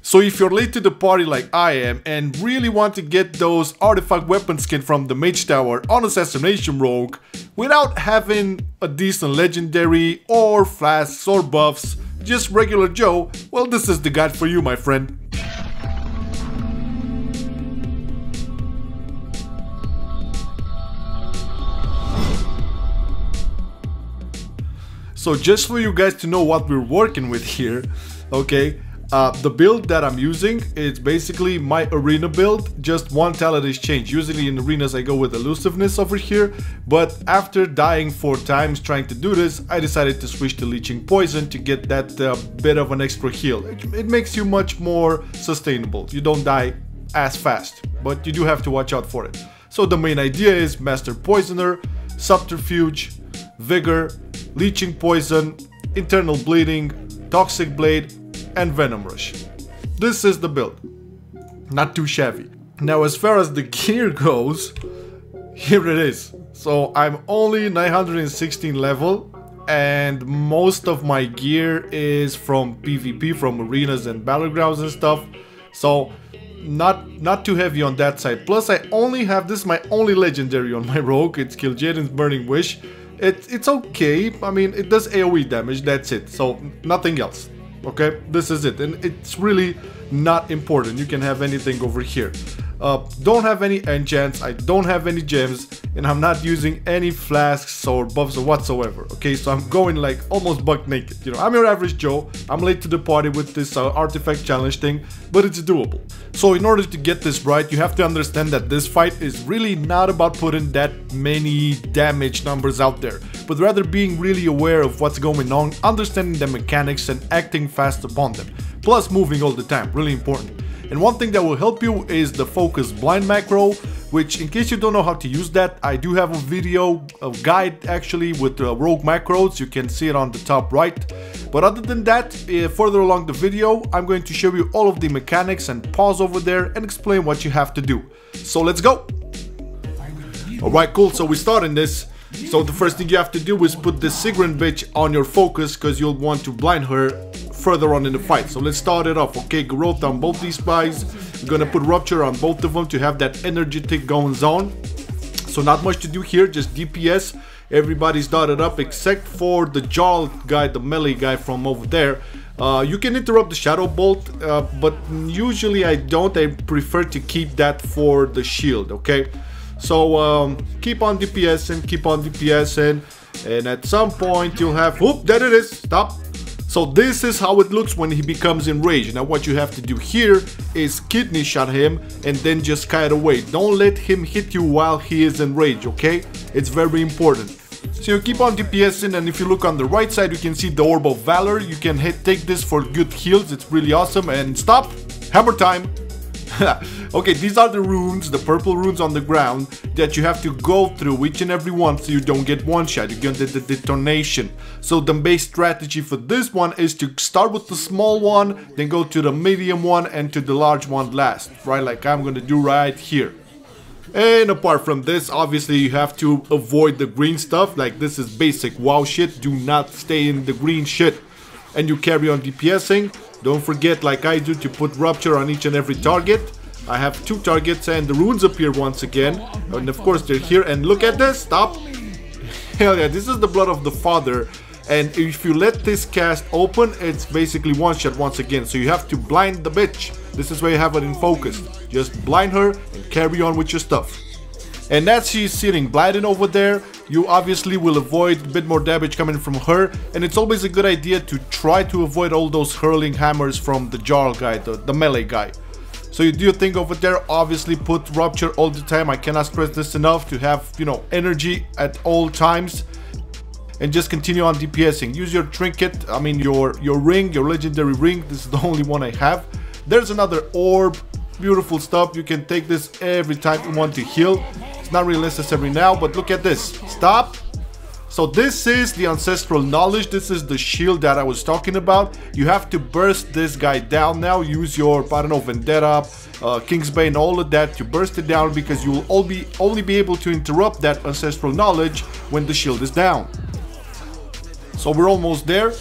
So if you're late to the party like I am and really want to get those artifact weapon skin from the Mage Tower on Assassination Rogue without having a decent legendary or flasks or buffs, just regular Joe, well, this is the guide for you, my friend. So just for you guys to know what we're working with here, okay, the build that I'm using is basically my arena build, just one talent exchange. Usually in arenas I go with elusiveness over here, but after dying 4 times trying to do this, I decided to switch to leeching poison to get that bit of an extra heal. It makes you much more sustainable. You don't die as fast, but you do have to watch out for it. So the main idea is Master Poisoner, Subterfuge, Vigor, Leeching Poison, Internal Bleeding, Toxic Blade, and Venom Rush. This is the build. Not too shabby. Now as far as the gear goes, here it is. So I'm only 916 level and most of my gear is from PvP, from arenas and battlegrounds and stuff. So not too heavy on that side. Plus I only have this, my only legendary on my rogue. It's Kil'jaeden's Burning Wish. It's okay. I mean, it does AoE damage, that's it. So nothing else. Okay, this is it, and it's really not important. You can have anything over here. Don't have any enchants, I don't have any gems, and I'm not using any flasks or buffs or whatsoever. Okay, so I'm going like almost buck naked. You know, I'm your average Joe. I'm late to the party with this artifact challenge thing, but it's doable. So in order to get this right, you have to understand that this fight is really not about putting that many damage numbers out there, but rather being really aware of what's going on, understanding the mechanics and acting fast upon them. Plus moving all the time, really important. And one thing that will help you is the focus blind macro, which in case you don't know how to use that, I do have a video, a guide actually with rogue macros. You can see it on the top right. But other than that, further along the video, I'm going to show you all of the mechanics and pause over there and explain what you have to do. So let's go. Alright, cool, so we start in this. So the first thing you have to do is put this Sigryn bitch on your focus, because you'll want to blind her further on in the fight. So let's start it off. Okay, growth on both these spies. We're gonna put rupture on both of them to have that energetic going on. So not much to do here, just DPS. Everybody's dotted up except for the Jarl guy, the melee guy from over there. You can interrupt the Shadow Bolt, but usually I don't. I prefer to keep that for the shield, okay? So keep on DPSing, keep on DPSing, and at some point you'll have, whoop, there it is, stop. So this is how it looks when he becomes enraged. Now what you have to do here is kidney shot him and then just kite away. Don't let him hit you while he is enraged, okay? It's very important. So you keep on DPSing, and if you look on the right side you can see the Orb of Valor. You can take this for good heals, it's really awesome. And stop, hammer time. Okay, these are the runes, the purple runes on the ground that you have to go through each and every one so you don't get one shot, you get the detonation. So the base strategy for this one is to start with the small one, then go to the medium one and to the large one last, right, like I'm gonna do right here. And apart from this, obviously you have to avoid the green stuff, like this is basic WoW shit, do not stay in the green shit. And you carry on DPSing. Don't forget, like I do, to put rupture on each and every target. I have 2 targets and the runes appear once again. And of course they're here, and look at this, stop. Hell yeah, this is the blood of the father. And if you let this cast open, it's basically one shot once again. So you have to blind the bitch. This is where you have it in focus. Just blind her and carry on with your stuff. And as she's sitting blinded over there, you obviously will avoid a bit more damage coming from her, and it's always a good idea to try to avoid all those hurling hammers from the Jarl guy, the melee guy. So you do your thing over there, obviously put rupture all the time. I cannot stress this enough, to have, you know, energy at all times. And just continue on DPSing. Use your trinket, I mean your ring, your legendary ring. This is the only one I have. There's another orb, beautiful stuff. You can take this every time you want to heal. It's not really necessary now, but look at this. Stop. So this is the ancestral knowledge. This is the shield that I was talking about. You have to burst this guy down now. Use your, I don't know, Vendetta, Kingsbane, all of that to burst it down, because you will only be able to interrupt that ancestral knowledge when the shield is down. So we're almost there.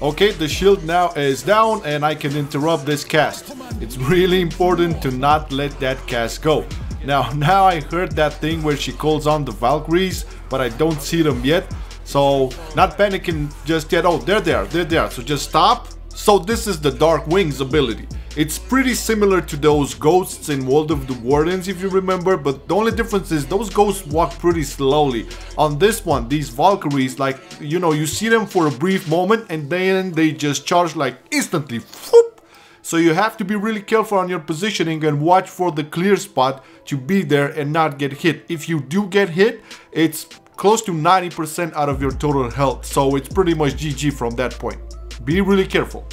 Okay, the shield now is down and I can interrupt this cast. It's really important to not let that cast go. Now I heard that thing where she calls on the Valkyries, but I don't see them yet. So not panicking just yet. Oh, they're there. So just stop. So this is the Dark Wings ability. It's pretty similar to those ghosts in World of the Wardens, if you remember, but the only difference is those ghosts walk pretty slowly. On this one, these Valkyries, like, you know, you see them for a brief moment and then they just charge like instantly. Whoop! So you have to be really careful on your positioning and watch for the clear spot to be there and not get hit. If you do get hit, it's close to 90% out of your total health, so it's pretty much GG from that point. Be really careful.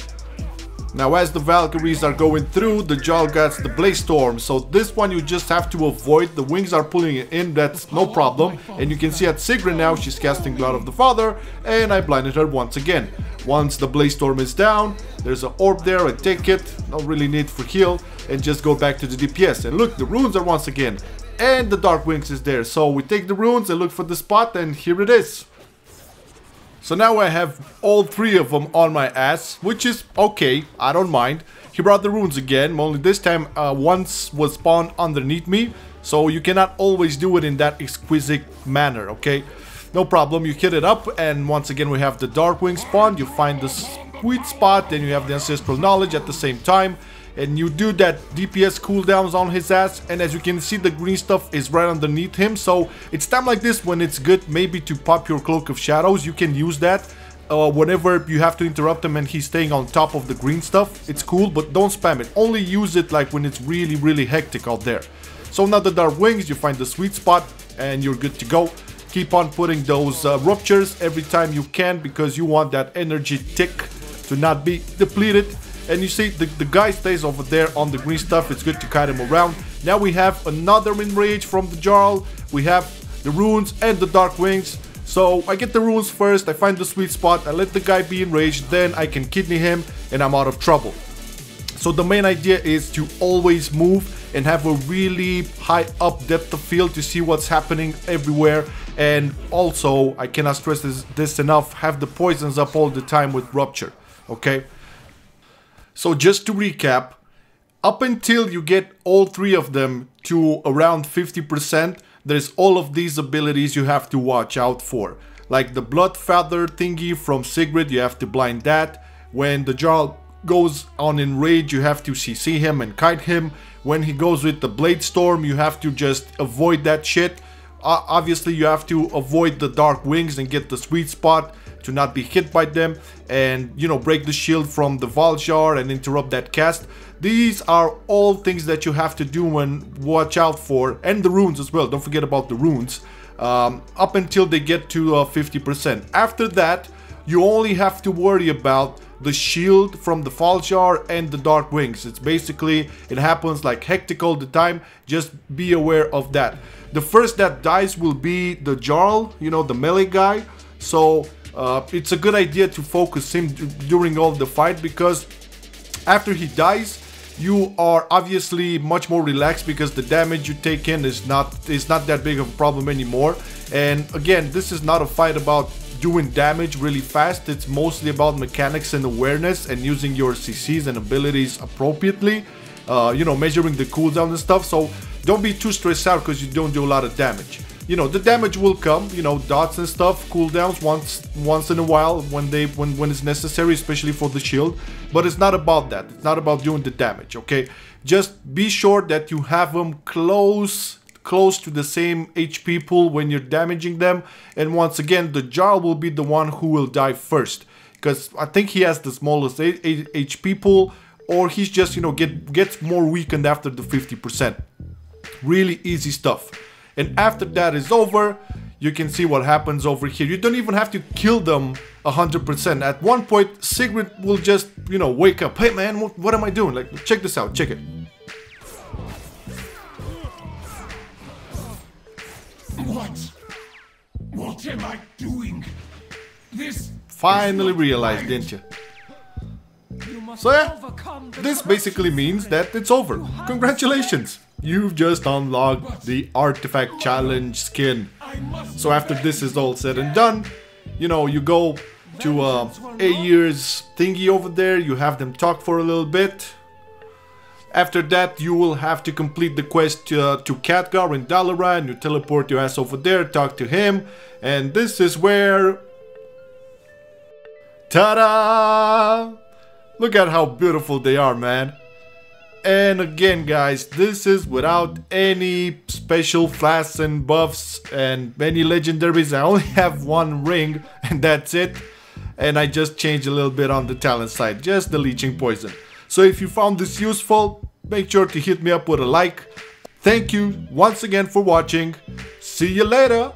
Now as the Valkyries are going through, the Jarl gets the Blaze Storm, so this one you just have to avoid. The wings are pulling it in, that's no problem. And you can see at Sigryn now, she's casting Blood of the Father, and I blinded her once again. Once the Blaze Storm is down, there's an orb there, I take it, no really need for heal, and just go back to the DPS. And look, the runes are once again, and the Dark Wings is there. So we take the runes and look for the spot, and here it is. So now I have all three of them on my ass, which is okay, I don't mind. He brought the runes again, only this time once was spawned underneath me, so you cannot always do it in that exquisite manner, okay? No problem, you hit it up, and once again we have the Dark Wing spawn, you find the sweet spot, then you have the Ancestral Knowledge at the same time, and you do that DPS cooldowns on his ass, and as you can see the green stuff is right underneath him, so it's time like this when it's good maybe to pop your Cloak of Shadows. You can use that whenever you have to interrupt him and he's staying on top of the green stuff. It's cool, but don't spam it, only use it like when it's really hectic out there. So now the Dark Wings, you find the sweet spot and you're good to go. Keep on putting those ruptures every time you can, because you want that energy tick to not be depleted. And you see the guy stays over there on the green stuff, it's good to kite him around. Now we have another enrage from the Jarl, we have the runes and the Dark Wings. So I get the runes first, I find the sweet spot, I let the guy be enraged, then I can kidney him and I'm out of trouble. So the main idea is to always move and have a really high up depth of field to see what's happening everywhere. And also, I cannot stress this enough, have the poisons up all the time with Rupture, okay? So just to recap, up until you get all three of them to around 50%, there's all of these abilities you have to watch out for. Like the Blood Feather thingy from Sigryn, you have to blind that. When the Jarl goes on enrage, you have to CC him and kite him. When he goes with the Blade Storm, you have to just avoid that shit. Obviously you have to avoid the Dark Wings and get the sweet spot to not be hit by them, and you know, break the shield from the Valjar and interrupt that cast. These are all things that you have to do and watch out for, and the runes as well, don't forget about the runes, up until they get to 50%. After that, you only have to worry about the shield from the Valjar and the Dark Wings. It's basically, it happens like hectic all the time, just be aware of that. The first that dies will be the Jarl, you know, the melee guy, so it's a good idea to focus him during all the fight, because after he dies you are obviously much more relaxed because the damage you take in is not that big of a problem anymore. And again, this is not a fight about doing damage really fast, it's mostly about mechanics and awareness and using your CCs and abilities appropriately, you know, measuring the cooldown and stuff. So don't be too stressed out because you don't do a lot of damage. You know, the damage will come, you know, dots and stuff, cooldowns once in a while when it's necessary, especially for the shield. But it's not about that. It's not about doing the damage, okay? Just be sure that you have them close to the same HP pool when you're damaging them. And once again, the Jarl will be the one who will die first, because I think he has the smallest HP pool, or he's just, you know, gets more weakened after the 50%. Really easy stuff. And after that is over, you can see what happens over here. You don't even have to kill them 100%. At one point, Sigryn will just, you know, wake up. Hey man, what am I doing? Like, check this out, check it. What am I doing? This finally realized, didn't you? So yeah, this basically means that it's over. Congratulations! You've just unlocked the Artifact Challenge skin. So after this is all said and done, you know, you go to Ayr's thingy over there, you have them talk for a little bit. After that, you will have to complete the quest to Khadgar in Dalaran. You teleport your ass over there, talk to him, and this is where... Ta-da! Look at how beautiful they are, man. And again, guys, this is without any special flasks and buffs and many legendaries. I only have one ring, and that's it. And I just changed a little bit on the talent side, just the leeching poison. So if you found this useful, make sure to hit me up with a like. Thank you once again for watching. See you later.